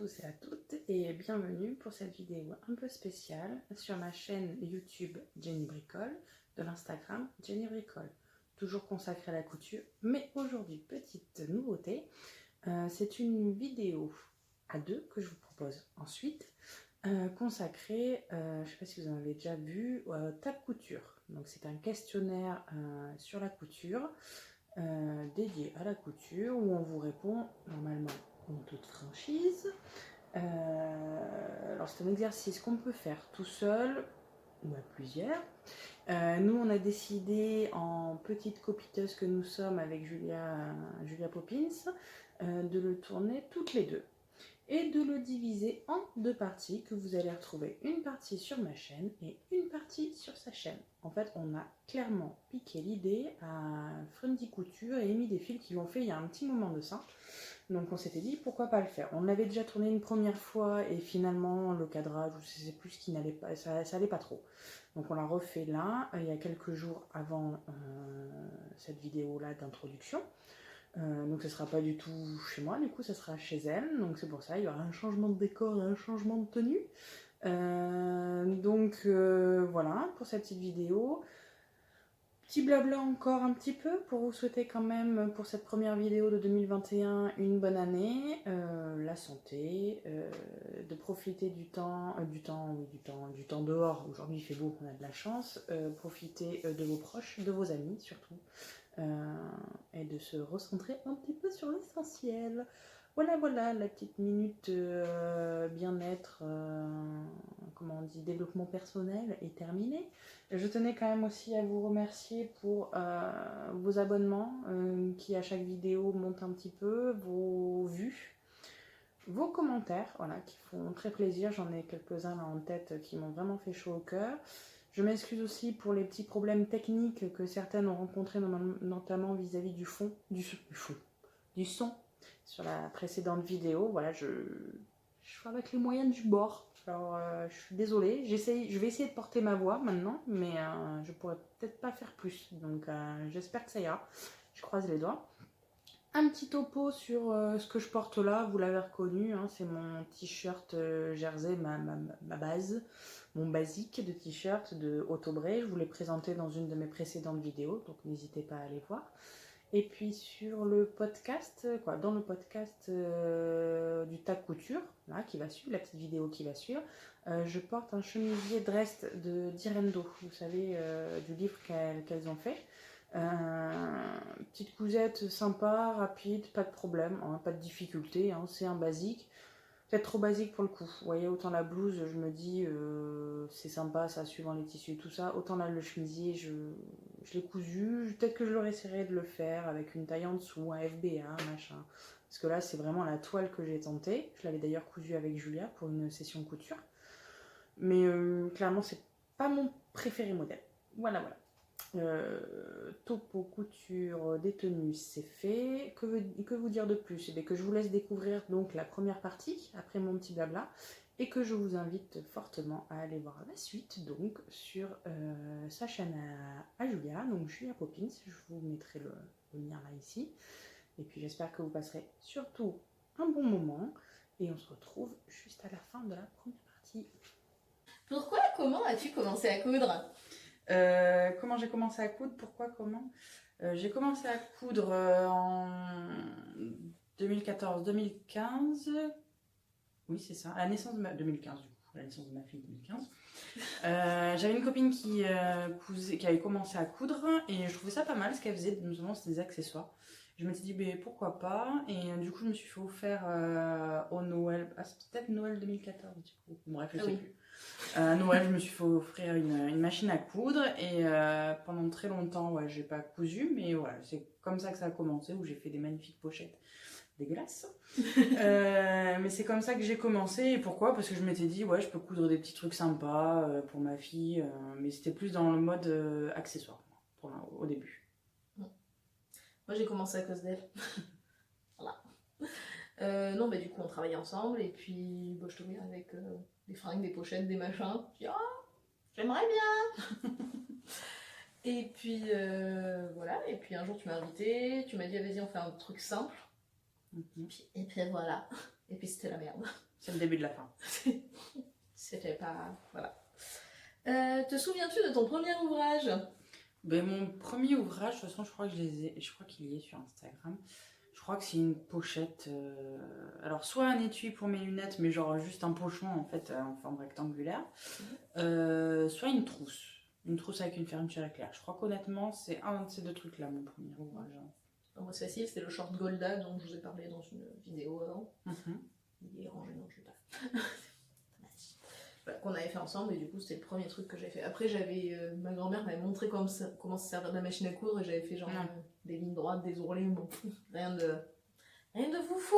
tous et à toutes et bienvenue pour cette vidéo un peu spéciale sur ma chaîne YouTube Jenny Bricole, de l'Instagram Jenny Bricole, toujours consacrée à la couture, mais aujourd'hui petite nouveauté, c'est une vidéo à deux que je vous propose ensuite, consacrée, je ne sais pas si vous en avez déjà vu, Table Couture. Donc c'est un questionnaire sur la couture, dédié à la couture, où on vous répond normalement en toute franchise. Alors c'est un exercice qu'on peut faire tout seul ou à plusieurs. Nous on a décidé, en petite copiteuse que nous sommes avec Julia Poppins, de le tourner toutes les deux et de le diviser en deux parties que vous allez retrouver, une partie sur ma chaîne et une partie sur sa chaîne. En fait, on a clairement piqué l'idée à Friendly Couture et mis des fils qui l'ont fait il y a un petit moment de ça. Donc on s'était dit pourquoi pas le faire. On l'avait déjà tourné une première fois et finalement le cadrage, je sais plus ce qui n'allait pas, ça allait pas trop. Donc on l'a refait là, il y a quelques jours avant cette vidéo là d'introduction. Donc ce sera pas du tout chez moi, du coup ça sera chez elle, donc c'est pour ça, il y aura un changement de décor et un changement de tenue. Voilà pour cette petite vidéo. Petit blabla encore un petit peu pour vous souhaiter quand même pour cette première vidéo de 2021 une bonne année, la santé, de profiter du temps dehors. Aujourd'hui il fait beau, on a de la chance, profiter de vos proches, de vos amis surtout, et de se recentrer un petit peu sur l'essentiel. Voilà, la petite minute bien-être, comment on dit, développement personnel est terminée. Je tenais quand même aussi à vous remercier pour vos abonnements qui à chaque vidéo montent un petit peu, vos vues, vos commentaires, voilà, qui font très plaisir. J'en ai quelques-uns là en tête qui m'ont vraiment fait chaud au cœur. Je m'excuse aussi pour les petits problèmes techniques que certaines ont rencontrés, notamment vis-à-vis du son sur la précédente vidéo. Voilà, je fais avec les moyens du bord. Alors, je suis désolée. Je vais essayer de porter ma voix maintenant, mais je pourrais peut-être pas faire plus. Donc, j'espère que ça ira. Je croise les doigts. Un petit topo sur ce que je porte là, vous l'avez reconnu, hein, c'est mon t-shirt jersey, ma base, mon basique de t-shirt de Autobré. Je vous l'ai présenté dans une de mes précédentes vidéos, donc n'hésitez pas à aller voir. Et puis sur le podcast, dans le podcast du Table Couture, là, qui va suivre, la petite vidéo qui va suivre, je porte un chemisier Drest de Direndo, vous savez, du livre qu'elles ont fait. Petite cousette sympa, rapide, pas de problème, hein, pas de difficulté, hein, c'est un basique. Peut-être trop basique pour le coup. Vous voyez, autant la blouse, je me dis, c'est sympa, ça, suivant les tissus et tout ça. Autant là, le chemisier, je l'ai cousu. Peut-être que je leur essaierai de le faire avec une taille en dessous, un FBA, machin. Parce que là, c'est vraiment la toile que j'ai tentée. Je l'avais d'ailleurs cousu avec Julia pour une session couture. Mais clairement, c'est pas mon préféré modèle. Voilà. Topo couture des tenues, c'est fait. Que vous dire de plus? Que je vous laisse découvrir donc la première partie après mon petit blabla et que je vous invite fortement à aller voir la suite donc sur sa chaîne à Julia, donc Julia Poppins. Je vous mettrai le lien là ici. Et puis j'espère que vous passerez surtout un bon moment et on se retrouve juste à la fin de la première partie. Comment as-tu commencé à coudre? Comment j'ai commencé à coudre? Pourquoi? Comment? J'ai commencé à coudre en 2014-2015. Oui, c'est ça. À la naissance de 2015, du coup. À la naissance de ma fille, 2015. J'avais une copine qui avait commencé à coudre et je trouvais ça pas mal ce qu'elle faisait, notamment c'était des accessoires. Je me suis dit, pourquoi pas? Et du coup, je me suis fait offert au Noël. Ah, c'est peut-être Noël 2014, du coup. Bref, je sais plus. À Noël, je me suis fait offrir une machine à coudre et pendant très longtemps, j'ai pas cousu, mais voilà, c'est comme ça que ça a commencé, où j'ai fait des magnifiques pochettes dégueulasses. Mais c'est comme ça que j'ai commencé. Et pourquoi? Parce que je m'étais dit, je peux coudre des petits trucs sympas pour ma fille, mais c'était plus dans le mode accessoire au début. Moi, j'ai commencé à cause d'elle. Voilà. Non, du coup, on travaillait ensemble et puis je tombais avec des fringues, des pochettes, des machins. Je dis, j'aimerais bien. Et puis voilà. Et puis un jour, tu m'as invité, tu m'as dit, vas-y, on fait un truc simple. Et puis voilà. Et puis c'était la merde. C'est le début de la fin. C'était pas... Voilà. Te souviens-tu de ton premier ouvrage? Ben, mon premier ouvrage, de toute façon, je crois qu'il y est sur Instagram. Je crois que c'est une pochette. Alors, soit un étui pour mes lunettes, mais genre juste un pochon en fait en forme rectangulaire. Soit une trousse. Une trousse avec une fermeture éclair. Je crois qu'honnêtement, c'est un de ces deux trucs-là, mon premier ouvrage. Moi, c'est facile, c'était le short Golda dont je vous ai parlé dans une vidéo avant. Il est rangé dans le jeu. Voilà, qu'on avait fait ensemble, et du coup, c'était le premier truc que j'avais fait. Après, ma grand-mère m'avait montré comment se servir de la machine à coudre, et j'avais fait genre des lignes droites, des ourlets, bon, rien de foufou.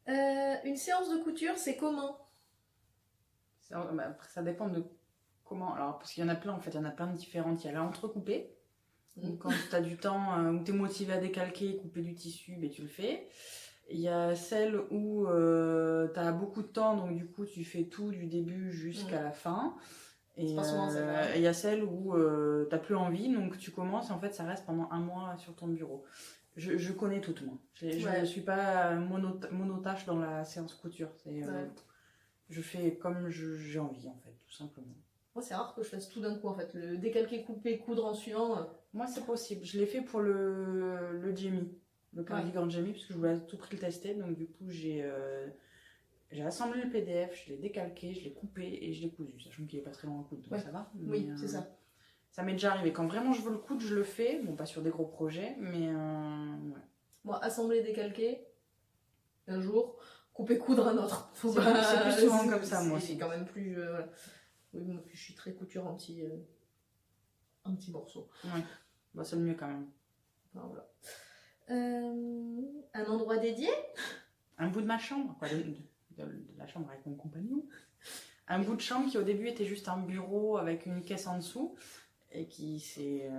Une séance de couture, c'est comment? Après, ça dépend de comment. Alors, parce qu'il y en a plein, en fait, il y en a plein de différentes. Il y a l'entrecoupé. Donc, quand tu as du temps, où tu es motivé à décalquer, couper du tissu, ben, tu le fais. Il y a celle où tu as beaucoup de temps, donc du coup, tu fais tout du début jusqu'à la fin. Et il y a celle où tu n'as plus envie, donc tu commences et en fait, ça reste pendant un mois sur ton bureau. Je connais toutes, moi. Je ne suis pas monotâche dans la séance couture. Je fais comme j'ai envie, en fait, tout simplement. Moi, c'est rare que je fasse tout d'un coup, en fait. Le décalquer, couper, coudre en suivant. Moi, c'est possible. Je l'ai fait pour le Jamie, le cardigan Jamie, parce que je voulais à tout prix le tester. Donc, du coup, j'ai assemblé le PDF, je l'ai décalqué, je l'ai coupé et je l'ai cousu. Sachant qu'il n'est pas très long à coudre, donc ça va. Oui, c'est ça. Ça m'est déjà arrivé. Quand vraiment je veux le coudre, je le fais. Bon, pas sur des gros projets, mais ouais. Moi, assembler, décalquer, un jour, couper, coudre un autre. C'est plus souvent comme ça, moi aussi. C'est quand même plus... voilà. Oui, moi, je suis très couture en petits morceaux. Oui, bah, c'est le mieux quand même. Enfin, voilà. Un endroit dédié? Un bout de ma chambre, quoi, de la chambre avec mon compagnon. Un bout de chambre qui au début était juste un bureau avec une caisse en dessous et qui s'est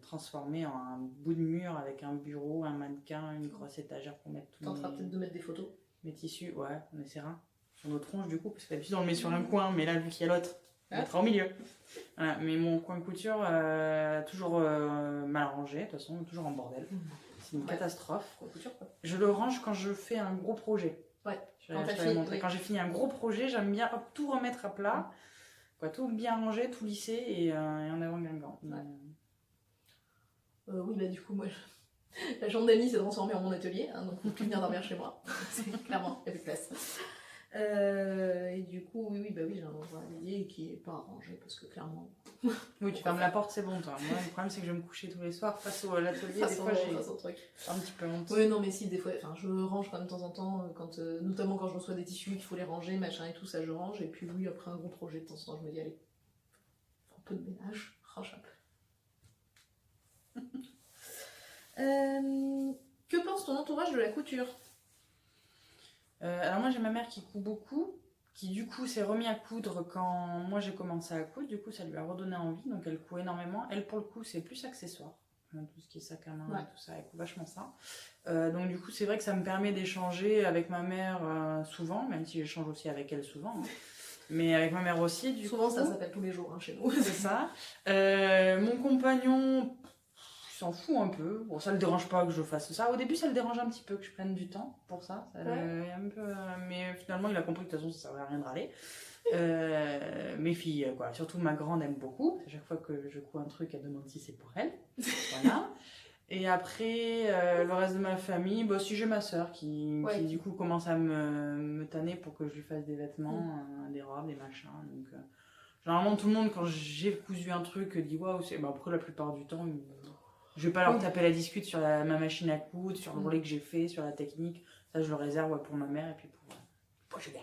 transformé en un bout de mur avec un bureau, un mannequin, une grosse étagère pour mettre tout. T'es en train peut-être de mettre des photos? Mes tissus, ouais, on essaiera. Sur nos tronches du coup, parce que d'habitude on le met sur un coin, mais là vu qu'il y a l'autre, on le mettra au milieu. Voilà, mais mon coin couture, toujours mal rangé, de toute façon, toujours en bordel. C'est une catastrophe. Je le range quand je fais un gros projet. Ouais. Quand j'ai fini un gros projet, j'aime bien tout remettre à plat, quoi, tout bien ranger, tout lisser et en avant Guingamp. Oui, bah du coup, moi, la chambre d'amis s'est transformée en mon atelier, hein, donc faut plus venir dormir chez moi. Clairement, il n'y a plus de place. Et du coup, oui, j'ai un endroit dédié qui n'est pas arrangé parce que clairement. Oui, tu fermes la porte, c'est bon, toi. Moi, le problème, c'est que je vais me coucher tous les soirs face à l'atelier. Des fois, j'ai un petit peu honte. Oui, non, mais si, des fois, je range quand même de temps en temps, notamment quand je reçois des tissus, qu'il faut les ranger, machin et tout, ça, je range. Et puis, oui, après un gros projet, de temps en temps, je me dis, allez, un peu de ménage, range un peu. Que pense ton entourage de la couture? Alors moi j'ai ma mère qui coud beaucoup, qui du coup s'est remis à coudre quand moi j'ai commencé à coudre, du coup ça lui a redonné envie, donc elle coud énormément. Elle pour le coup c'est plus accessoire, tout ce qui est sac à main et tout ça, elle coud vachement ça. Donc du coup c'est vrai que ça me permet d'échanger avec ma mère souvent, même si j'échange aussi avec elle souvent. Hein. Mais avec ma mère aussi, souvent ça s'appelle tous les jours hein, chez nous. C'est ça. Mon compagnon... s'en fout un peu. Bon, ça le dérange pas que je fasse ça. Au début, ça le dérange un petit peu que je prenne du temps pour ça. Un peu, mais finalement, il a compris que de toute façon, ça servait à rien de râler. Mes filles, quoi. Surtout ma grande aime beaucoup. À chaque fois que je couds un truc, elle demande si c'est pour elle. Voilà. Et après, le reste de ma famille, bah, si j'ai ma soeur qui du coup commence à me tanner pour que je lui fasse des vêtements, des robes, des machins. Donc, généralement, tout le monde, quand j'ai cousu un truc, dit waouh, c'est. Bah, après, la plupart du temps, je vais pas leur taper la discute sur ma machine à coudre, sur le volet que j'ai fait, sur la technique. Ça, je le réserve pour ma mère et puis pour Julien.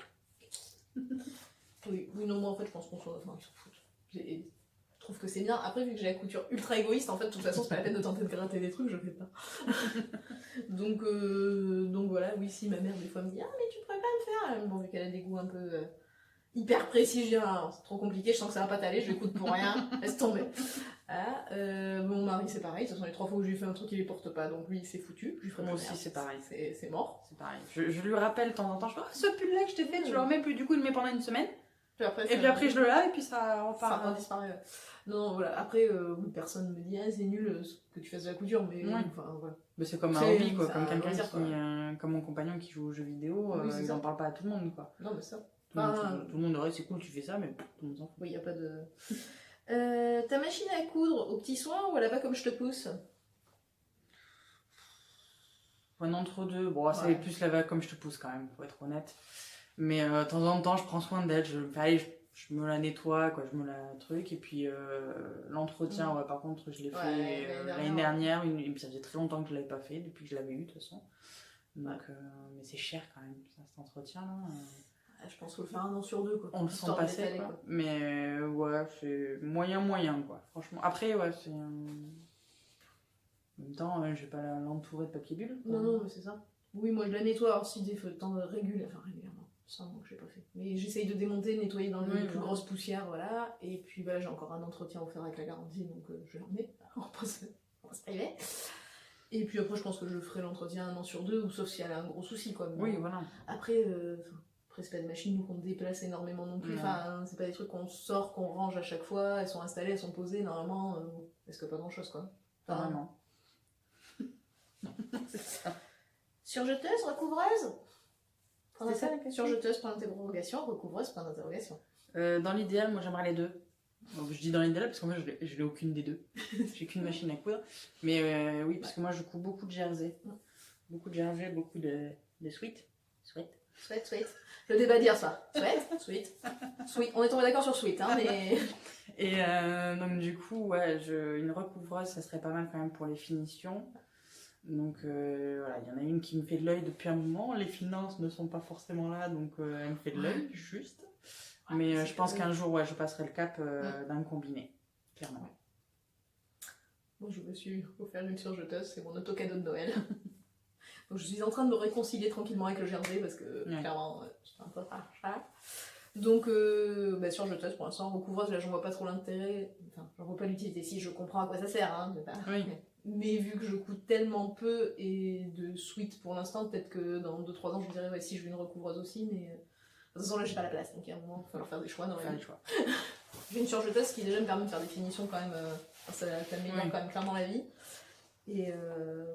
Oui, non, moi en fait, je pense qu'on s'en fout. Je trouve que c'est bien. Après, vu que j'ai la couture ultra égoïste, en fait, de toute façon, c'est pas la peine de tenter de gratter des trucs, je fais pas. donc voilà, oui, si ma mère, des fois, me dit ah, mais tu pourrais pas me faire. Bon, vu qu'elle a des goûts un peu. Hyper précis, je dis c'est trop compliqué, je sens que ça va pas t'aller, je l'écoute pour rien, laisse tomber. Voilà. Mon mari c'est pareil, ce sont les 3 fois où je lui fais un truc il les porte pas, donc lui c'est foutu. Moi aussi c'est pareil. C'est mort. C'est pareil. Je lui rappelle de temps en temps, je dis ce pull là que je t'ai fait, tu le remets, puis du coup il le met pendant une semaine. Et puis après, je le lave et puis ça ça repart. redisparaît. Ouais. Non, voilà. Après, personne me dit, ah, c'est nul que tu fasses de la couture, mais Ouais. enfin, voilà. Mais c'est comme un C'est- hobby, quoi. c'est Comme un quelqu'un loisir, quoi. comme mon compagnon qui joue aux jeux vidéo, Oui, c'est il ça. en parle pas à tout le monde, quoi. Non, mais ça. Tout le monde- Enfin, tout le monde aurait, c'est cool, tu fais ça, mais tout le monde s'en fout. oui, y a pas de. Ta machine à coudre au petit soin ou elle va comme je te pousse? Un entre-deux. Bon, c'est Ouais. plus la vague comme je te pousse quand même, faut être honnête. Mais de temps en temps, je prends soin d'elle. Allez, je me la nettoie, quoi. Je me la truc. Et puis l'entretien, ouais, par contre, je l'ai Ouais, fait l'année l'année dernière. Et puis ça faisait très longtemps que je l'avais pas fait, depuis que je l'avais eu, de toute façon. Donc, mais c'est cher quand même, ça, cet entretien-là. Ouais, je pense qu'il faut le faire 1 an sur 2, quoi. On le sent Histoire de passer, l'étaler, quoi. Mais ouais, c'est moyen, quoi. Franchement. Après, ouais, c'est. En même temps, je vais pas l'entourer de papier bulle. Quoi. Non, mais c'est ça. Oui, moi je la nettoie alors si des fois de temps régulièrement. C'est un moment que je l'ai pas fait. Mais j'essaye de démonter, de nettoyer dans les plus voilà. grosses poussières, voilà. Et puis voilà, j'ai encore un entretien offert avec la garantie, donc je l'en mets. On va se priver. Et puis après, je pense que je ferai l'entretien 1 an sur 2, ou sauf si elle a un gros souci, quoi. Mais Oui, voilà. après, c'est pas des machines nous qu'on déplace énormément non plus. Enfin, c'est pas des trucs qu'on sort, qu'on range à chaque fois. Elles sont installées, elles sont posées. Normalement, est-ce que pas grand chose, quoi. Pas vraiment. C'est ça. Surjeteuse, recouvreuse? C'était ça la question. Surjeteuse, point d'interrogation, recouvreuse, point d'interrogation. Dans l'idéal, moi j'aimerais les deux. Donc, je dis dans l'idéal parce que moi je l'ai aucune des deux. J'ai qu'une machine à coudre. Mais oui, parce que moi je couds beaucoup de jersey. Beaucoup de jersey, beaucoup de sweat. Sweat. Le débat d'hier soir. Sweat. On est tombé d'accord sur sweat, hein, mais. Et donc du coup, ouais, une recouvreuse, ça serait pas mal quand même pour les finitions. Donc voilà, il y en a une qui me fait de l'œil depuis un moment. Les finances ne sont pas forcément là, donc elle me fait de l'œil, juste. Mais je pense qu'un jour, ouais, je passerai le cap d'un combiné, clairement. Moi, je me suis offert une surjeteuse, c'est mon auto-cadeau de Noël. Donc je suis en train de me réconcilier tranquillement avec le jersey parce que clairement, c'est un peu rare. Donc, surjeteuse pour l'instant, recouvreuse, là j'en vois pas trop l'intérêt. Enfin, j'en vois pas l'utilité. Si, je comprends à quoi ça sert, hein, mais pas. Oui. Mais vu que je coûte tellement peu et de sweat pour l'instant, peut-être que dans 2-3 ans je me dirais, ouais, si je veux une recouvreuse aussi, mais. De toute façon, là j'ai pas la place, donc à un moment, il va falloir faire des choix dans la vie. J'ai une surjeteuse qui déjà me permet de faire des finitions quand même. Ça améliore quand même clairement la vie. Et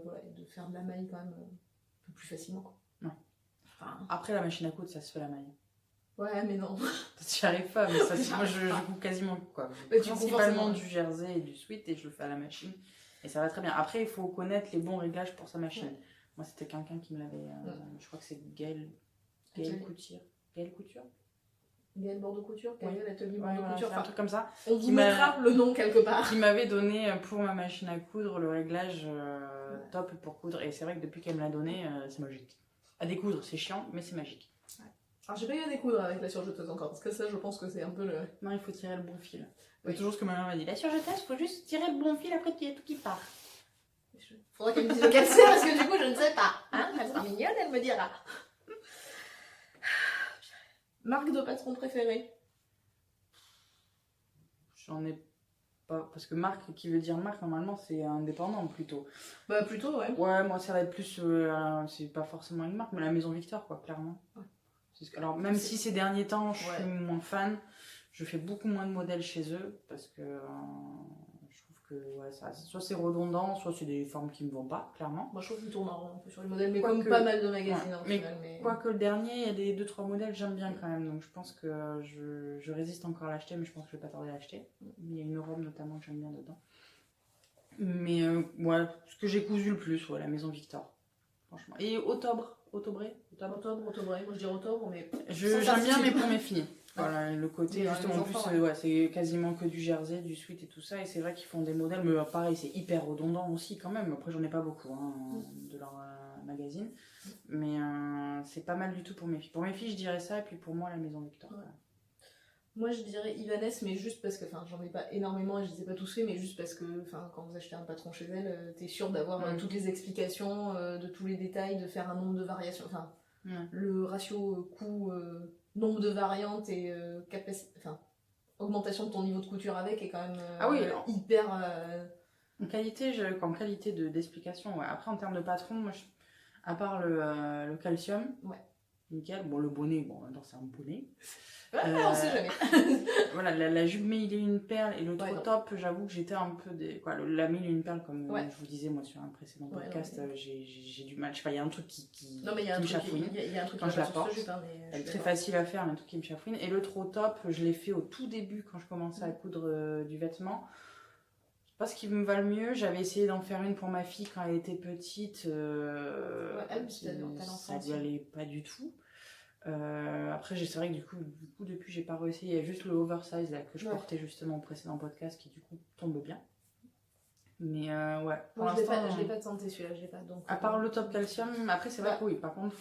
voilà, de faire de la maille quand même un peu plus facilement, quoi. Ouais. Enfin, après, la machine à coudre, ça se fait la maille. Ouais, mais non. J'y arrive pas, mais ça, moi je couds quasiment quoi. Principalement du jersey et du sweat et je le fais à la machine. Et ça va très bien. Après, il faut connaître les bons réglages pour sa machine. Ouais. Moi, c'était quelqu'un qui me l'avait. Je crois que c'est Gaëlle Couture. Gaëlle Couture Gaëlle Bordeaux Couture, Gaëlle Atelier Bordeaux Couture. Un truc comme ça. On vous mettra le nom quelque part. Qui m'avait donné pour ma machine à coudre le réglage top pour coudre. Et c'est vrai que depuis qu'elle me l'a donné, c'est magique. À découdre, c'est chiant, mais c'est magique. Alors j'ai pas eu à découdre avec la surjeteuse encore, parce que ça je pense que c'est un peu le... Non, il faut tirer le bon fil. Oui. C'est toujours ce que ma mère m'a dit. La surjeteuse, il faut juste tirer le bon fil, après il y a tout qui part. Faudra qu'elle me dise lequel c'est, parce que du coup je ne sais pas. Hein, elle sera mignonne, elle me dira. Marque de patron préférée? J'en ai pas. Parce que marque, qui veut dire marque, normalement c'est indépendant plutôt. Bah plutôt, ouais. Ouais, moi ça va être plus. C'est pas forcément une marque, mais la Maison Victor, quoi, clairement. Ouais. Alors, même si ces derniers temps, je suis moins fan, je fais beaucoup moins de modèles chez eux parce que je trouve que soit c'est redondant, soit c'est des formes qui me vont pas, clairement. Moi, je trouve qu'ils tournent en rond un peu sur les modèles, mais comme pas mal de magazines au final. Mais quoique le dernier, il y a des 2-3 modèles que j'aime bien quand même, donc je pense que je résiste encore à l'acheter, mais je pense que je vais pas tarder à l'acheter. Il y a une robe notamment que j'aime bien dedans. Mais ce que j'ai cousu le plus, la Maison Victor. Franchement. Et Octobré. Moi je dirais Octobre, mais. J'aime bien, mais pour mes filles. Voilà, le côté, justement, en plus, c'est quasiment que du jersey, du sweat et tout ça. Et c'est vrai qu'ils font des modèles, mais pareil, c'est hyper redondant aussi quand même. Après, j'en ai pas beaucoup de leur magazine. Mais c'est pas mal du tout pour mes filles. Pour mes filles, je dirais ça, et puis pour moi, la Maison Victor. Ouais. Moi, je dirais Ibanez, mais juste parce que, j'en ai pas énormément et je les ai pas tous faits, mais juste parce que, quand vous achetez un patron chez elle, t'es sûr d'avoir toutes les explications, de tous les détails, de faire un nombre de variations, le ratio coût, nombre de variantes et augmentation de ton niveau de couture avec est quand même hyper... En qualité d'explication, ouais. Après, en termes de patron, moi, à part le calcium, nickel. Bon, le bonnet, maintenant c'est un bonnet. Ouais, on sait jamais. Voilà, la jupe 1001 perles et le Ouais, trop non. top, j'avoue que j'étais un peu la 1001 perles, comme Ouais. je vous disais moi sur un précédent Ouais, podcast, non, mais- j'ai du mal. Je sais pas, il y a un truc qui Non, mais il y a qui un me truc, chafouine. il y a un truc Quand qui je va la pas sur porte. cette jupe, hein, mais Elle est je suis très d'accord. facile à faire, mais un truc qui me chafouine. Et le trop top, je l'ai fait au tout début quand je commençais à coudre du vêtement. C'est pas ce qui me va le mieux. J'avais essayé d'en faire une pour ma fille quand elle était petite. Ouais, elle, ça t'as l'enfant lui aussi. allait pas du tout. Après, c'est vrai que du coup, depuis, j'ai pas réussi. Il y a juste le oversize là, que je Ouais. portais justement au précédent podcast qui, du coup, tombe bien. Mais ouais, pour Moi, je l'instant, l'ai pas tenté celui-là, je l'ai pas. Donc, à part le top calcium, après, c'est vrai Ouais. que oui, par contre,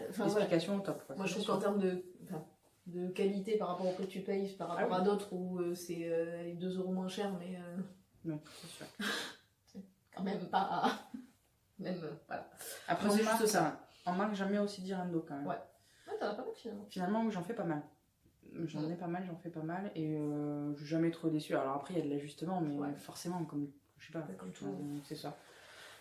enfin, l'explication au top. Quoi, moi, je ça, trouve c'est qu'en sûr. termes de qualité par rapport au prix que tu payes, par rapport Ah oui. à d'autres où c'est 2 € moins cher, mais Oui, c'est sûr. quand même pas. Même, voilà. Après, Non, en c'est juste marque, ça. en marque, j'aime bien aussi Direndo quand même. Ouais. Ouais, t'en as pas mal finalement. Finalement, oui, j'en fais pas mal. J'en ai pas mal, j'en fais pas mal. Et je suis jamais trop déçue. Alors après, il y a de l'ajustement, mais Ouais. forcément, comme, je sais pas, Comme tout. c'est ça.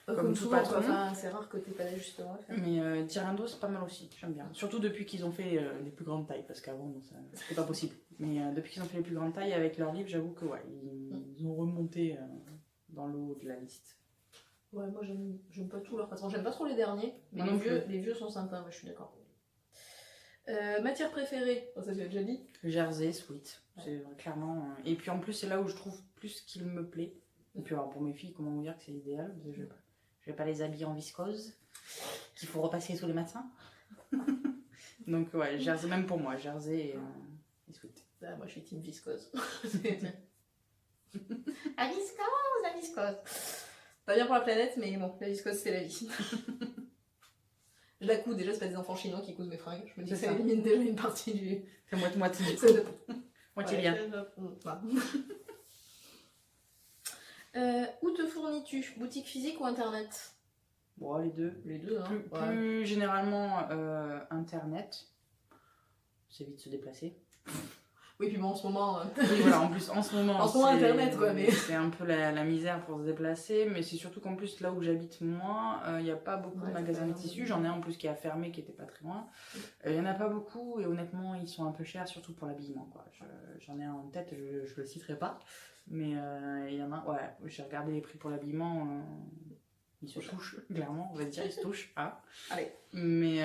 Comme tout tout patron. enfin, c'est rare que t'aies pas d'ajustement à faire. Mais Direndo, c'est pas mal aussi, j'aime bien. Surtout depuis qu'ils ont fait les plus grandes tailles, parce qu'avant, bon, c'était pas possible. Mais depuis qu'ils ont fait les plus grandes tailles avec leurs livres, j'avoue que ouais, ils ont remonté dans le haut de la liste. Ouais, moi j'aime pas tout leur patron. J'aime pas trop les derniers, mais Moi non plus. les vieux sont sympas, moi je suis d'accord. Matière préférée, oh, ça tu l'as déjà dit. Jersey, sweet, Ouais. c'est clairement. Et puis en plus, c'est là où je trouve plus qu'il me plaît. Et puis alors pour mes filles, comment vous dire que c'est idéal, parce que je vais pas les habiller en viscose, qu'il faut repasser tous les matins. Donc ouais, Jersey, même pour moi, Jersey et sweet. Ah, moi je suis team viscose. À viscose. Pas bien pour la planète, mais bon, la viscose c'est la vie. Je la couds déjà, c'est pas des enfants chinois qui cousent mes fringues. Je me dis que C'est ça ça. élimine déjà une partie du. C'est moitié C'est de- moitié Ouais, lien. voilà. Où te fournis-tu? Boutique physique ou internet? Bon, les deux. Les deux, hein. Ouais. Plus généralement, internet. C'est vite se déplacer. Oui, puis bon, en ce moment. Oui, voilà, en plus, en ce moment, En ce moment, c'est- Internet, quoi, mais- c'est un peu la misère pour se déplacer, mais c'est surtout qu'en plus, là où j'habite moi, il n'y a pas beaucoup de Ouais, magasins de c'est pas tissus. énorme. J'en ai un en plus qui a fermé, qui était pas très loin. Il y en a pas beaucoup, et honnêtement, ils sont un peu chers, surtout pour l'habillement, quoi. J'en ai un en tête, je le citerai pas, mais il y en a, ouais, j'ai regardé les prix pour l'habillement, ils se touchent, clairement, on va dire, ils se touchent, hein. Allez. Mais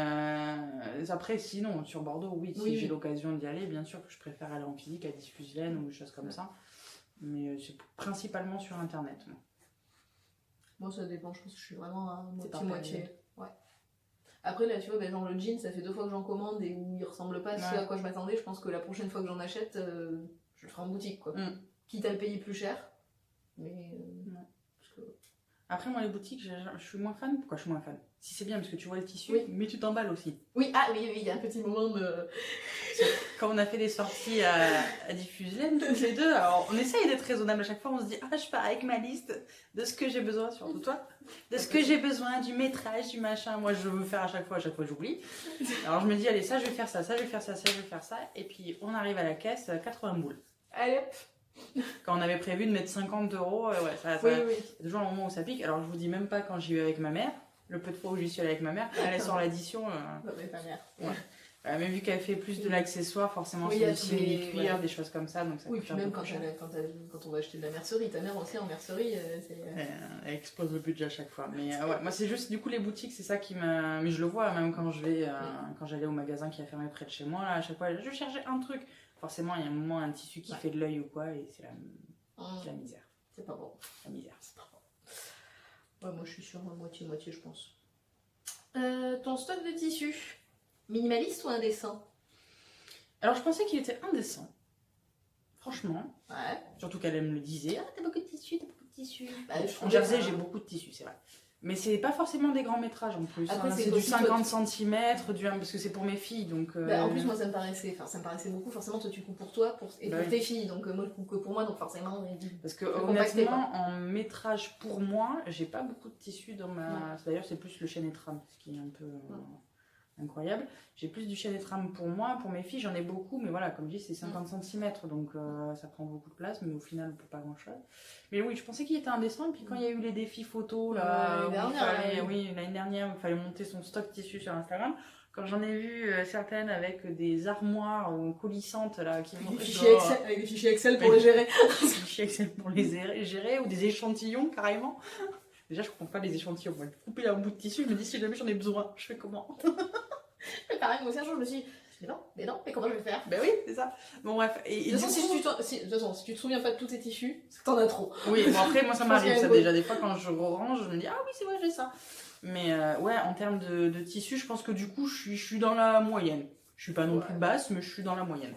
après, sinon, sur Bordeaux, oui, si Oui, j'ai oui. l'occasion d'y aller, bien sûr que je préfère aller en physique à Diffusienne ou des choses comme ça. Mais c'est principalement sur Internet. moi. Moi, ça dépend, je pense que je suis vraiment à C'est par moitié-moitié. Ouais. Après, là, tu vois, ben, genre le jean, ça fait 2 fois que j'en commande et où il ressemble pas à ce Ouais. à quoi je m'attendais. Je pense que la prochaine fois que j'en achète, je le ferai en boutique, quoi. Mm. Quitte à le payer plus cher. Mais. Parce que... Après, moi, les boutiques, je suis moins fan. Pourquoi je suis moins fan? Si c'est bien, parce que tu vois le tissu, Oui. mais tu t'emballes aussi. Oui, oui, il y a un petit moment de. Quand on a fait des sorties à Diffusienne, toutes les deux, alors on essaye d'être raisonnable à chaque fois, on se dit, ah, je pars avec ma liste de ce que j'ai besoin, surtout toi, de ce que j'ai besoin, du métrage, du machin. Moi, je veux faire à chaque fois j'oublie. Alors je me dis, allez, ça, je vais faire ça, ça, je vais faire ça, ça, je vais faire ça. Et puis, on arrive à la caisse, 80 boules. Allez, hop. Quand on avait prévu de mettre 50 €, ouais, ça, Oui, il y oui. a toujours un moment où ça pique. Alors, je vous dis même pas quand j'y vais avec ma mère. Le peu de fois où j'y suis allée avec ma mère, elle sort l'addition. Non, mais ta mère. Ouais. Mais vu qu'elle fait plus de l'accesseur, forcément, Oui, c'est il y a des simili des- cuir, ouais. des choses comme ça. Donc ça Oui, coûte puis un même peu plus cher. quand on va acheter de la mercerie, ta mère aussi en mercerie, c'est. Elle explose le budget à chaque fois. Mais ouais, moi, c'est juste, du coup, les boutiques, c'est ça qui m'a. Mais je le vois, même quand je vais, quand j'allais au magasin qui a fermé près de chez moi, là, à chaque fois, je cherchais un truc. Forcément, il y a un moment, un tissu qui Ouais. fait de l'œil ou quoi, et c'est la misère. C'est pas bon. La misère. C'est pas bon. Ouais, moi je suis sur moitié-moitié, je pense. Ton stock de tissus, minimaliste ou indécent? Alors, je pensais qu'il était indécent. Franchement. Ouais. Surtout qu'elle me le disait. Ah, t'as beaucoup de tissus, t'as beaucoup de tissus. Bah, En Jersey, j'ai beaucoup de tissus, c'est vrai. Mais c'est pas forcément des grands métrages en plus. Après, hein. c'est C'est du aussi, toi, 50 cm, parce que c'est pour mes filles. Donc, Bah, en plus, moi ça me paraissait beaucoup. Forcément, toi tu coupes pour toi et Bah pour oui. tes filles. Donc, moi je coupe que pour moi, donc forcément. Parce que Faut compacter, honnêtement, en métrage pour moi, j'ai pas beaucoup de tissu dans ma. D'ailleurs, c'est plus le chêne et trame, ce qui est un peu incroyable. J'ai plus du chêne et trame pour moi. Pour mes filles, j'en ai beaucoup, mais voilà, comme je dis, c'est 50 cm, donc ça prend beaucoup de place, mais au final, on peut pas grand chose. Mais oui, je pensais qu'il était indécent. Et puis quand il y a eu les défis photos, là, l'année où il dernière, fallait, là, oui, l'année dernière, où il fallait monter son stock tissu sur Instagram, Quand j'en ai vu certaines avec des armoires coulissantes là qui Avec vont des fichiers Excel, avec des fichiers Excel pour les gérer. des fichiers Excel pour les gérer ou des échantillons carrément. Déjà, je comprends pas les échantillons. Moi, couper un bout de tissu, je me dis si jamais j'en ai besoin, je fais comment? Mais pareil, moi aussi un jour je me suis dit, mais non, mais comment je vais faire? Ben oui, c'est ça. Bon, bref. De toute façon, si tu te souviens pas de tous tes tissus, c'est que t'en as trop. Oui, bon, après, moi ça Je pense m'arrive qu'il y a ça une déjà. Des fois, quand je range, je me dis ah oui, c'est vrai, j'ai ça. Mais ouais, en termes de tissu, je pense que du coup, je suis dans la moyenne. Je suis pas non plus basse, mais je suis dans la moyenne.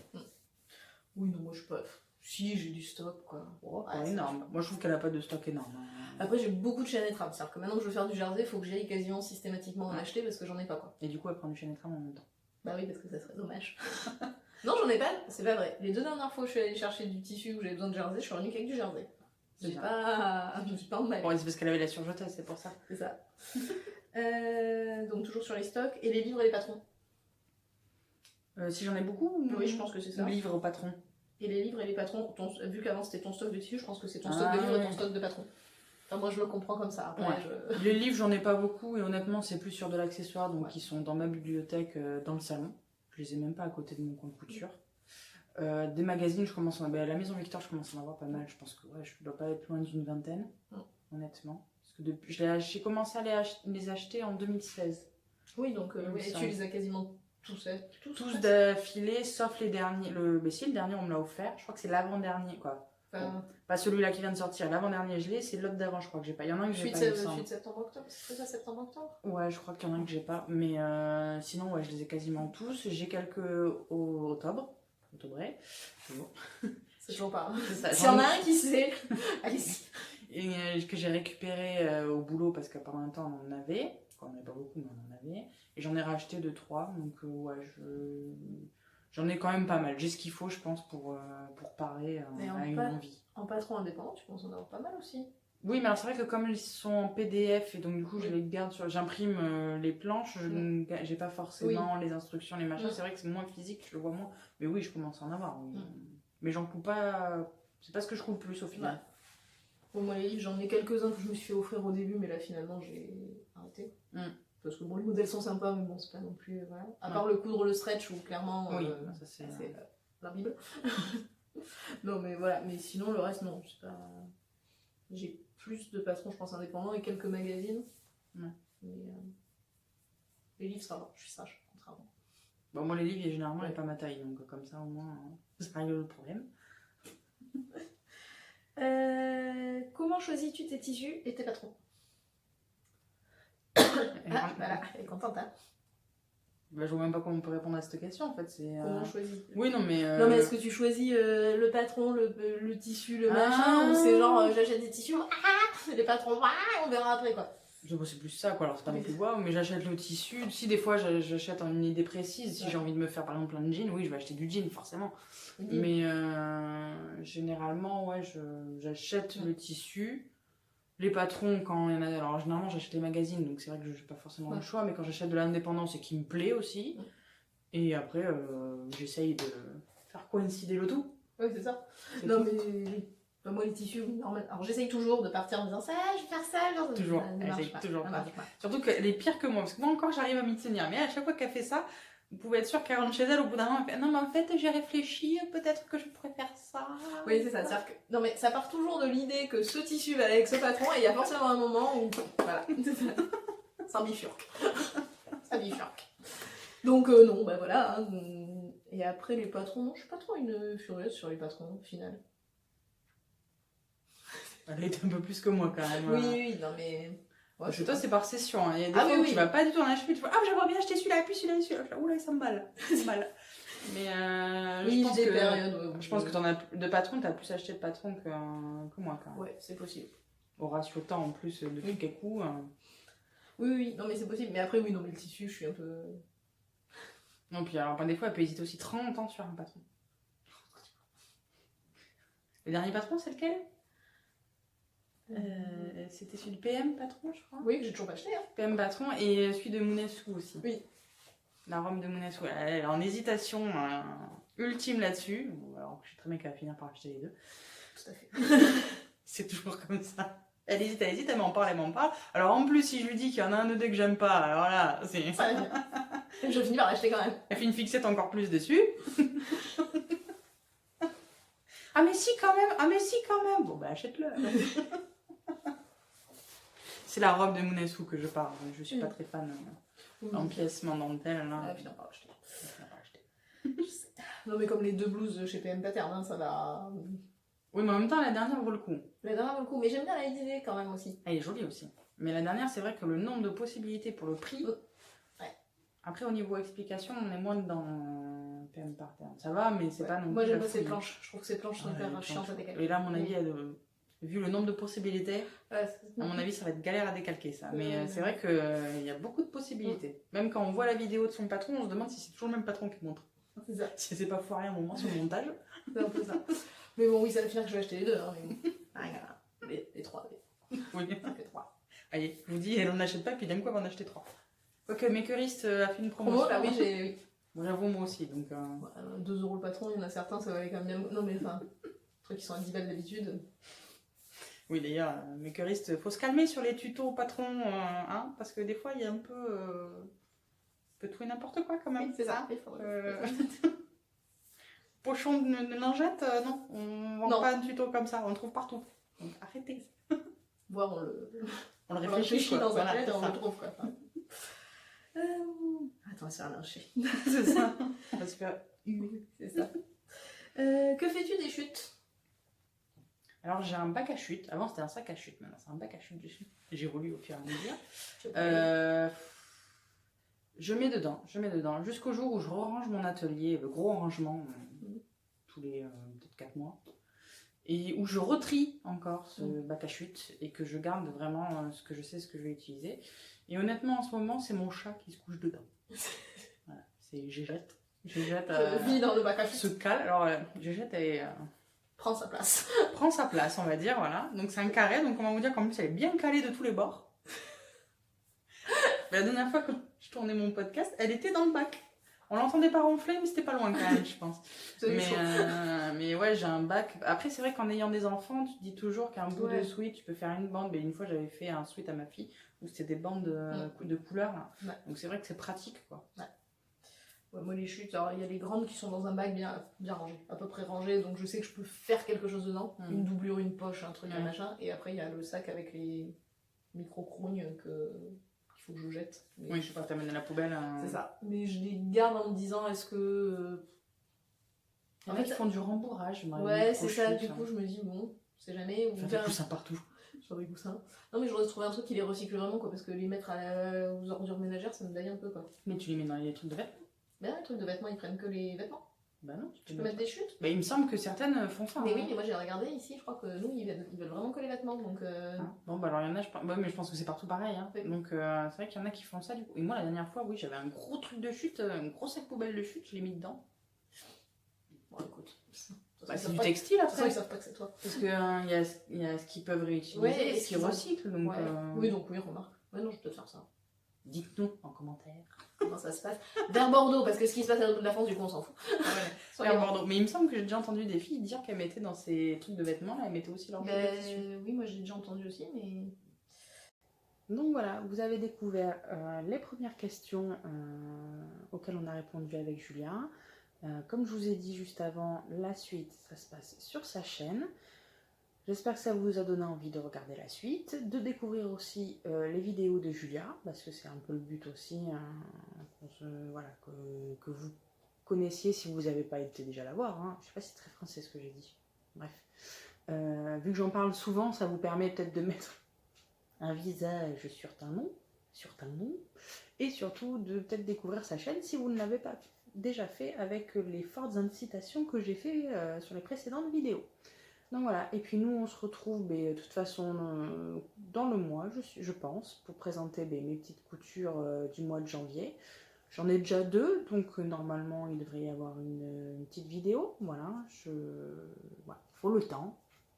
Oui, non, moi je suis pas. Si, j'ai du stock quoi. Oh, pas énorme. Moi, je trouve qu'elle a pas de stock énorme. Après, j'ai beaucoup de chaînes et trames. C'est-à-dire que maintenant que je veux faire du jersey, il faut que j'aille quasiment systématiquement en acheter parce que j'en ai pas quoi. Et du coup, elle prend du chaîne et trame en même temps. Bah oui, parce que ça serait dommage. Non, j'en ai pas, c'est pas vrai. Les 2 dernières fois où je suis allée chercher du tissu où j'avais besoin de jersey, je suis revenue qu'avec du jersey. Je dis pas en mal. Bon, c'est parce qu'elle avait la surjetasse, c'est pour ça. C'est ça. Donc toujours sur les stocks. Et les livres et les patrons. Si j'en ai beaucoup, oui, je pense que c'est ça. Livres au patron. Et les livres et les patrons, vu qu'avant c'était ton stock de tissu, je pense que c'est ton stock de livres et ton stock de patrons. Enfin, moi je le comprends comme ça. Après, Les livres, j'en ai pas beaucoup et honnêtement, c'est plus sur de l'accessoire, donc ils sont dans ma bibliothèque dans le salon. Je les ai même pas à côté de mon coin de couture. Des magazines, je commence à la Maison Victor, je commence à en avoir pas mal. Je pense que je dois pas être loin d'une vingtaine, honnêtement. Parce que depuis, j'ai commencé à les acheter en 2016. Oui, donc tu les as quasiment tous d'affilée, sauf les derniers. Mais si, le dernier, on me l'a offert. Je crois que c'est l'avant-dernier, quoi. Bon, pas celui-là qui vient de sortir. L'avant-dernier, je l'ai. C'est l'autre d'avant, je crois que j'ai pas. Il y en a un que j'ai pas. Suite septembre-octobre. C'est ça, septembre-octobre? Ouais, je crois qu'il y en a un que j'ai pas. Mais sinon, ouais, je les ai quasiment tous. J'ai quelques au octobre. C'est toujours pas. S'il y en a un qui sait, allez-y. Et que j'ai récupéré au boulot parce que pendant un temps, on en avait. On n'en avait pas beaucoup, mais on en avait. Et j'en ai racheté 2-3. Donc, ouais, j'en ai quand même pas mal. J'ai ce qu'il faut, je pense, pour parer à une envie. En patron indépendant, tu penses en avoir pas mal aussi? Oui, mais alors c'est vrai que comme ils sont en PDF et donc du coup je les garde j'imprime les planches, j'ai pas forcément les instructions, les machins. C'est vrai que c'est moins physique, je le vois moins. Mais oui, je commence à en avoir. Oui. Mais j'en coupe pas. C'est pas ce que je coupe plus au final. Ouais. Bon, moi les livres, j'en ai quelques-uns que je me suis fait offrir au début, mais là finalement j'ai arrêté. Parce que bon, les modèles sont sympas, mais bon, c'est pas non plus. Voilà. À part le coudre, le stretch, où clairement. Oui, ça c'est la Bible. Non, mais voilà. Mais sinon, le reste, non. C'est pas. J'ai plus de patrons, je pense, indépendants et quelques magazines. Mais les livres, ça va. Je suis sage, contrairement. Bon, moi, les livres, généralement, il n'y a pas ma taille. Donc, comme ça, au moins, ça règle le problème. Comment choisis-tu tes tissus et tes patrons? Voilà, elle est contente, hein. Je vois même pas comment on peut répondre à cette question en fait. Comment choisis? Oui, non, mais. Non, mais est-ce que tu choisis le patron, le tissu, le machin, ou c'est genre j'achète des tissus, les patrons, on verra après quoi? C'est plus ça quoi, alors c'est pas non plus waouh, mais j'achète le tissu. Si des fois j'achète une idée précise, si j'ai envie de me faire par exemple plein de jeans, oui, je vais acheter du jean forcément. Mais généralement, ouais, j'achète le tissu. Les patrons, quand il y en a. Alors, généralement, j'achète les magazines, donc c'est vrai que je n'ai pas forcément le choix, mais quand j'achète de l'indépendance et qui me plaît aussi, et après, j'essaye de faire coïncider le tout. Oui, c'est ça. Non, mais moi, les tissus, normal. Alors, j'essaye toujours de partir en disant ça, je vais faire ça, genre. Toujours, toujours. Surtout qu'elle est pire que moi, parce que moi encore, j'arrive à m'y tenir, mais à chaque fois qu'elle fait ça, vous pouvez être sûr qu'elle rentre chez elle, au bout d'un moment, elle fait non, mais en fait, j'ai réfléchi, peut-être que je pourrais faire ça. Oui, c'est ça. C'est-à-dire que... Non, mais ça part toujours de l'idée que ce tissu va aller avec ce patron, et il y a forcément un moment où. Voilà. Ça bifurque. Ça bifurque. Donc, non, bah voilà. Hein. Et après, les patrons, non, je suis pas trop une furieuse sur les patrons, au final. Elle est un peu plus que moi, quand même. Oui, non, mais. Ouais, parce que toi, c'est par session. Hein. Il y a des fois où tu vas pas du tout en acheter. Tu vois, j'aimerais bien acheter celui-là, puis celui-là, celui-là. Oula, ça me balle. Mais je pense que t'en as de patrons, t'as plus acheté de patrons que moi, quand même. Ouais, c'est possible. Au ratio temps, en plus, de quelques coups. Oui, non, mais c'est possible. Mais après, oui, non, mais le tissu, je suis un peu. Non, puis alors, des fois, elle peut hésiter aussi 30 ans sur un patron. Le dernier patron, c'est lequel? C'était celui de PM Patron, je crois. Oui, que j'ai toujours pas acheté. Hein. PM Patron et celui de Mounassou aussi. Oui. La robe de Mounassou. Elle est en hésitation ultime là-dessus. Bon, alors, je sais très bien qu'elle va finir par acheter les deux. Tout à fait. C'est toujours comme ça. Elle hésite, elle m'en parle. Alors en plus, si je lui dis qu'il y en a un ou deux que j'aime pas, alors là, c'est. Je finis par l'acheter quand même. Elle fait une fixette encore plus dessus. Ah mais si quand même, ah mais si quand même. Bon bah achète-le. C'est la robe de Mounassou que je parle. Je suis pas très fan en pièces, en dentelle. Là. Ah, puis non, pas acheter. Non mais comme les 2 blouses chez PM Pattern, hein, ça va... Oui mais en même temps la dernière vaut le coup. La dernière vaut le coup, mais j'aime bien la idée quand même aussi. Elle est jolie aussi. Mais la dernière c'est vrai que le nombre de possibilités pour le prix... Ouais. Après au niveau explication on est moins dans PM Pattern. Ça va mais c'est pas non plus... Moi j'aime pas ces planches. Je trouve que ces planches sont hyper chiantes à décalquer. Et là à mon avis vu le nombre de possibilités, à mon avis ça va être galère à décalquer ça. Mais c'est vrai qu'il y a beaucoup de possibilités. Même quand on voit la vidéo de son patron, on se demande si c'est toujours le même patron qui montre. C'est ça. Si c'est pas foiré à un moment sur le montage. C'est un peu ça. Mais bon, oui, ça va finir que je vais acheter les 2. Hein, mais... les 3. Oui. Les 3. Allez, je vous dis, elle en achète pas, puis d'un coup elle va en acheter 3. Ok, Makerist a fait une promotion. Promo, là oui, j'ai... Bon, j'avoue moi aussi, donc... 2 € le patron, il y en a certains, ça valait quand même bien... Non mais enfin, trucs qui sont à 10 balles d'habitude. Oui d'ailleurs, Makerist, faut se calmer sur les tutos patron, hein, parce que des fois il y a un peu... peut tout et n'importe quoi quand même. Oui, c'est ça. Pochon de lingette, non, on vend pas un tuto comme ça, on le trouve partout. Donc arrêtez. Voir, on le réfléchit dans voilà, un jet, on ça. le trouve quoi. Attends, on va se faire lyncher. C'est ça. On va se faire huer, c'est ça. Que fais-tu des chutes? Alors j'ai un bac à chute. Avant c'était un sac à chute, maintenant c'est un bac à chute. J'évolue au fur et à mesure. Je mets dedans jusqu'au jour où je range mon atelier, le gros rangement, tous les peut-être 4 mois, et où je retrie encore ce bac à chute et que je garde vraiment ce que je sais, ce que je vais utiliser. Et honnêtement en ce moment c'est mon chat qui se couche dedans. Voilà, c'est Gégette. Gégette vit dans le bac à chute. Se cale. Alors Gégette prend sa place. Prend sa place, on va dire, voilà. Donc c'est un carré, donc on va vous dire qu'en plus elle est bien calée de tous les bords. La dernière fois que je tournais mon podcast, elle était dans le bac. On l'entendait pas ronfler, mais c'était pas loin quand même, je pense. Mais ouais, j'ai un bac. Après, c'est vrai qu'en ayant des enfants, tu te dis toujours qu'un bout de sweat, tu peux faire une bande. Mais une fois, j'avais fait un sweat à ma fille où c'était des bandes de couleurs. Là. Ouais. Donc c'est vrai que c'est pratique, quoi. Ouais. Ouais, moi, les chutes, alors il y a les grandes qui sont dans un bac bien rangé, à peu près rangé. Donc je sais que je peux faire quelque chose dedans. Une doublure, une poche, un truc, un machin. Et après, il y a le sac avec les micro-crognes faut que je jette. Mais oui, je sais pas, t'amènes à la poubelle. C'est ça. Mais je les garde en me disant, est-ce que... En fait, ils font du rembourrage. Ouais, c'est ça. Du coup, je me dis, bon, c'est jamais... Ou faire des coussins partout. Sur des coussins. Non, mais j'aurais trouvé un truc qui les recycle vraiment, quoi. Parce que les mettre aux ordures ménagères, ça me daille un peu, quoi. Mais tu les mets dans les trucs de vêtements? Mais non, les trucs de vêtements, ils prennent que les vêtements. Bah non, tu peux mettre des chutes. Bah, il me semble que certaines font ça. Mais oui, mais moi j'ai regardé ici, je crois que nous, ils veulent vraiment que les vêtements. Donc Bon, bah alors il y en a, mais je pense que c'est partout pareil. Hein. Oui. Donc c'est vrai qu'il y en a qui font ça du coup. Et moi, la dernière fois, oui, j'avais un gros truc de chute, un gros sac poubelle de chute, je l'ai mis dedans. Bon, écoute. C'est du textile après. Ils savent pas que c'est toi. Parce qu'il y a ce qu'ils peuvent réutiliser et ce qu'ils recyclent. Donc, oui, donc oui, remarque. Ouais, non, je peux te faire ça. Dites-nous en commentaire. Comment ça se passe vers Bordeaux, parce que ce qui se passe à l'autre bout de la France, du coup, on s'en fout. Ouais, vers Bordeaux. Mais il me semble que j'ai déjà entendu des filles dire qu'elles mettaient dans ces trucs de vêtements, là, elles mettaient aussi leur tissu. Oui, moi j'ai déjà entendu aussi, mais... Donc voilà, vous avez découvert les premières questions auxquelles on a répondu avec Julien. Comme je vous ai dit juste avant, la suite, ça se passe sur sa chaîne. J'espère que ça vous a donné envie de regarder la suite, de découvrir aussi les vidéos de Julia, parce que c'est un peu le but aussi, voilà, que vous connaissiez si vous n'avez pas été déjà la voir. Hein. Je ne sais pas si c'est très français ce que j'ai dit. Bref. Vu que j'en parle souvent, ça vous permet peut-être de mettre un visage sur un nom, et surtout de peut-être découvrir sa chaîne si vous ne l'avez pas déjà fait avec les fortes incitations que j'ai fait sur les précédentes vidéos. Donc voilà, et puis nous on se retrouve de toute façon dans le mois, je pense, pour présenter mes petites coutures du mois de janvier. J'en ai déjà 2, donc normalement il devrait y avoir une petite vidéo. Voilà, voilà,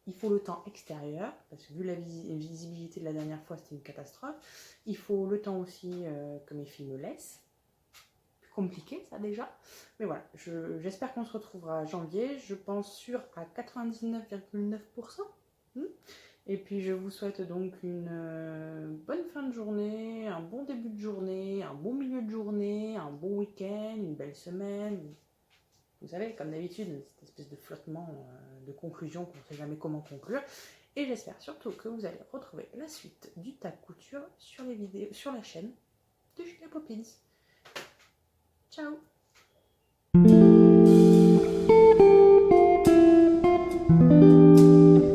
il faut le temps extérieur, parce que vu la visibilité de la dernière fois c'était une catastrophe. Il faut le temps aussi que mes filles me laissent. Compliqué ça déjà, mais voilà, j'espère qu'on se retrouvera à janvier, je pense sûr à 99,9%, Et puis je vous souhaite donc une bonne fin de journée, un bon début de journée, un bon milieu de journée, un bon week-end, une belle semaine. Vous savez, comme d'habitude, cette espèce de flottement de conclusion qu'on ne sait jamais comment conclure. Et j'espère surtout que vous allez retrouver la suite du tag couture sur les vidéos, sur la chaîne de Julia Poppins. Ciao!